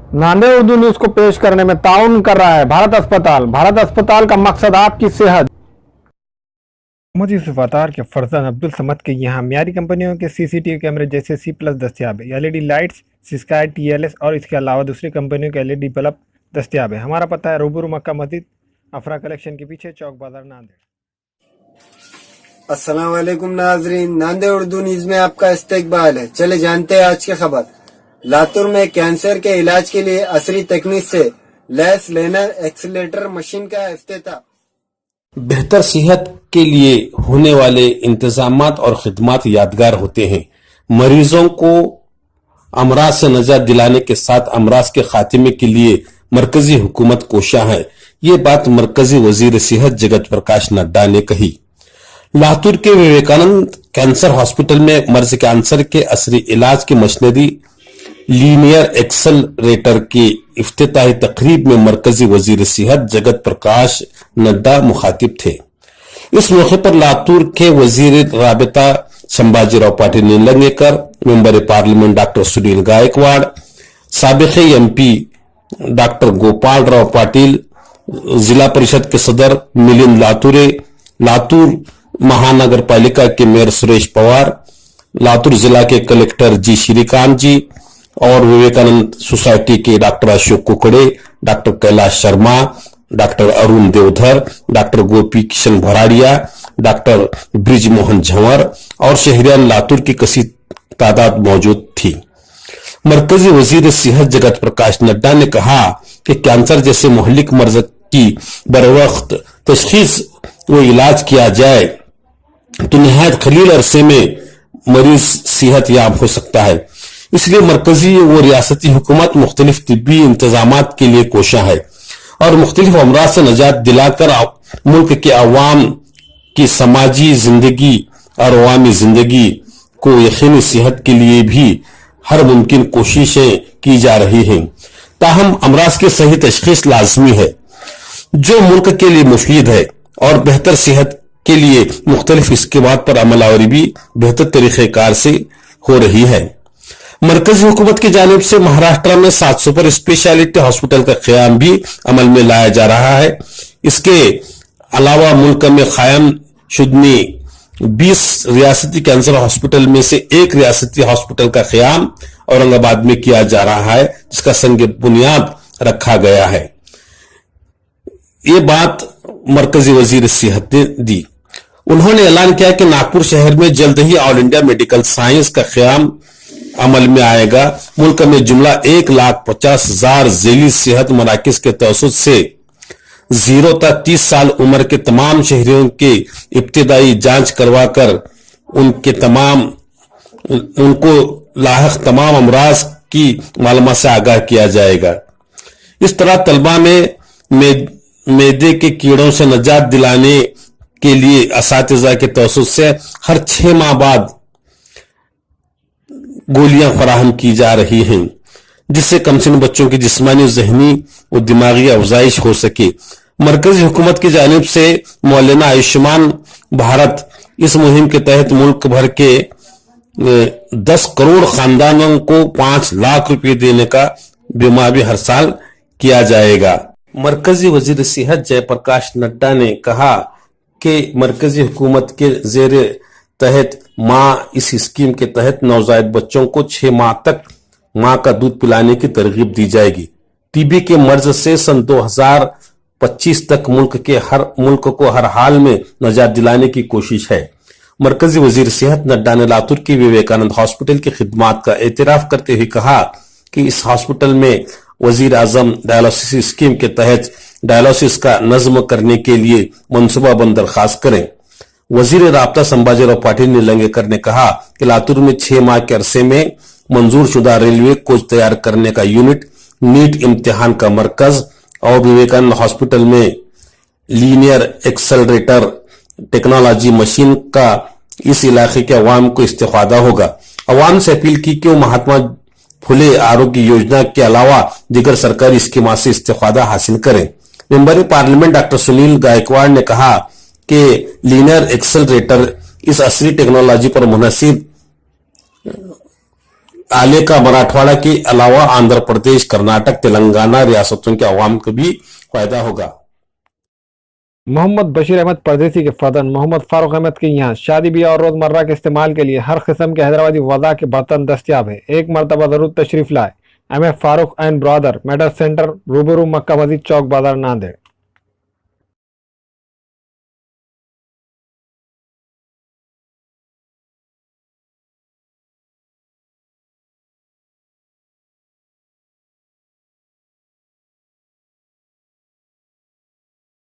Nanded Urdu news को पेश करने में ताउन कर रहा है भारत अस्पताल। भारत अस्पताल का मकसद आपकी सेहत। मोहम्मद यूसुफ अतार के फरजंद अब्दुल समद के यहाँ मियारी कंपनियों के सीसीटीवी कैमरे जैसे C+ दस्तियाब है। एलईडी लाइट्स, स्काई TLS और इसके अलावा दूसरी कंपनियों के एलईडी बल्ब दस्तियाब है। हमारा पता है रूबरू मक्का मस्जिद, अफरा कलेक्शन के पीछे, चौक बाजार, नांदेड़। अस्सलाम वालेकुम नाजरीन, नांदेड़ उर्दू न्यूज में आपका इस्तकबाल है। चले जानते हैं आज की खबर। लातूर में कैंसर के इलाज के लिए असरी तकनीक से लैस लेनर एक्सीलेटर मशीन का इफ्तिताह। बेहतर सेहत के लिए होने वाले इंतजामात और खिदमात यादगार होते हैं। मरीजों को अमराज से नजात दिलाने के साथ अमराज के खात्मे के लिए मरकजी हुकूमत कोशा है। ये बात मरकजी वजीर सेहत जगत प्रकाश नड्डा ने कही। लातूर के विवेकानंद कैंसर हॉस्पिटल में मर्ज कैंसर के असरी इलाज की मशीनरी लीनियर एक्सेलरेटर की इफ्तिताही तकरीब में मरकजी वजीर सेहत जगत प्रकाश नड्डा मुखातिब थे। इस मौके पर लातूर के वजीर राबता Sambhajirao Patil Nilangekar, member parliament doctor Sunil Gaikwad, साबिक MP डॉक्टर गोपाल राव पाटिल, जिला परिषद के सदर मिलिंद लातूरे, लातूर महानगर पालिका के मेयर सुरेश पवार, लातूर जिला के कलेक्टर जी श्रीकांत जी और विवेकानंद सोसाइटी के doctor Ashok Kukde, doctor Kailash Sharma, doctor Arun Deodhar, doctor Gopi Kishan Bharadia, doctor Brij Mohan Jhanwar और शहरियान लातूर की कसी तादाद मौजूद थी। मरकजी वजीर सेहत जगत प्रकाश नड्डा ने कहा कि कैंसर जैसे मुहल्लिक मर्ज की बरवक्त तशखीस व इलाज किया जाए तो निहायत खलील अरसे में मरीज सेहत याब हो सकता है। इसलिए मरकजी व रियासती हुकूमत मुख्तलिफ तिब्बी इंतजामात के लिए कोशा है और मुख्तलिफ अमराज से नजात दिलाकर मुल्क के अवाम की समाजी जिंदगी और अवामी जिंदगी को यकीनी सेहत के लिए भी हर मुमकिन कोशिशें की जा रही हैं। ताहम अमराज की सही तशखीस लाजमी है जो मुल्क के लिए मुफीद है और बेहतर सेहत के लिए मुख्तलिफ स्कीमात पर अमलावरी भी बेहतर तरीक़ेकार से हो रही है। मरकजी हुकूमत की जानिब से महाराष्ट्र में 7 सुपर स्पेशलिटी हॉस्पिटल का क़याम भी अमल में लाया जा रहा है। इसके अलावा मुल्क में कायम शुदनी 20 रियासती कैंसर हॉस्पिटल में से एक रियासती हॉस्पिटल का क़याम औरंगाबाद में किया जा रहा है, जिसका संग बुनियाद रखा गया है। ये बात मरकजी वजीर सेहत ने दी। उन्होंने ऐलान किया कि नागपुर शहर में जल्द ही ऑल इंडिया मेडिकल साइंस का क़याम अमल में आएगा। मुल्क में जुमला 1,50,000 ज़ैली सेहत मराकिज के तवसुत से 0 से 30 साल उम्र के तमाम शहरियों के इब्तिदाई जांच करवाकर उनको लाहक तमाम अमराज की मालूमात से आगाह किया जाएगा। इस तरह तलबा में मैदे के कीड़ों से नजात दिलाने के लिए असातिज़ा के तवसुत से हर 6 माह बाद गोलियां फराहम की जा रही हैं, जिससे कमसिन बच्चों की जिस्मानी, ज़हनी और दिमागी अफजाइश हो सके। मरकजी हुकूमत की जानिब से मौलाना आयुष्मान भारत इस मुहिम के तहत मुल्क भर के 10 करोड़ खानदानों को 5 लाख रुपए देने का बीमा भी हर साल किया जाएगा। मरकजी वजीर सेहत जयप्रकाश नड्डा ने कहा कि मरकजी हुकूमत के जेर तहत माँ इस स्कीम के तहत नवजायद बच्चों को 6 माह तक माँ का दूध पिलाने की तरगीब दी जाएगी। टीबी के मर्ज से सन 2025 तक मुल्क को हर हाल में नजात दिलाने की कोशिश है। मरकजी वजीर सेहत नड्डा ने लातूर के विवेकानंद हॉस्पिटल की खिदमात का एतराफ करते हुए कहा कि इस हॉस्पिटल में वजीर आजम डायलिसिस स्कीम के तहत डायलिसिस का नज्म करने के लिए मनसूबाबंद दरखास्त करें। वजीर राबता संभाजीराव पाटिल नीलंगेकर ने कहा कि लातूर में 6 माह के अरसे में मंजूर शुदा रेलवे कोच तैयार करने का यूनिट, नीट इम्तिहान का मरकज और विवेकानंद हॉस्पिटल में लीनियर एक्सेलरेटर टेक्नोलॉजी मशीन का इस इलाके के अवाम को इस्तेफादा होगा। अवाम से अपील की कि वो महात्मा फुले आरोग्य योजना के अलावा दीगर सरकारी स्कीमात से इस्तेफादा हासिल करें। Member parliament doctor Sunil Gaikwad ने कहा कि लीनियर एक्सेलरेटर इस असली टेक्नोलॉजी पर मुनहसिर आले का मराठवाड़ा के अलावा आंध्र प्रदेश, कर्नाटक, तेलंगाना रियासतों के अवाम को भी फायदा होगा। मोहम्मद बशीर अहमद परदेसी के फर्जंद मोहम्मद फारूक अहमद के यहाँ शादी ब्याह और रोजमर्रा के इस्तेमाल के लिए हर किस्म के हैदराबादी वज़ा के बर्तन दस्तियाब है। एक मरतबा जरूर तशरीफ लाए। M Farooq and brother medal centre, रूबरू मक्का मस्जिद चौक बाजार, नांदेड़।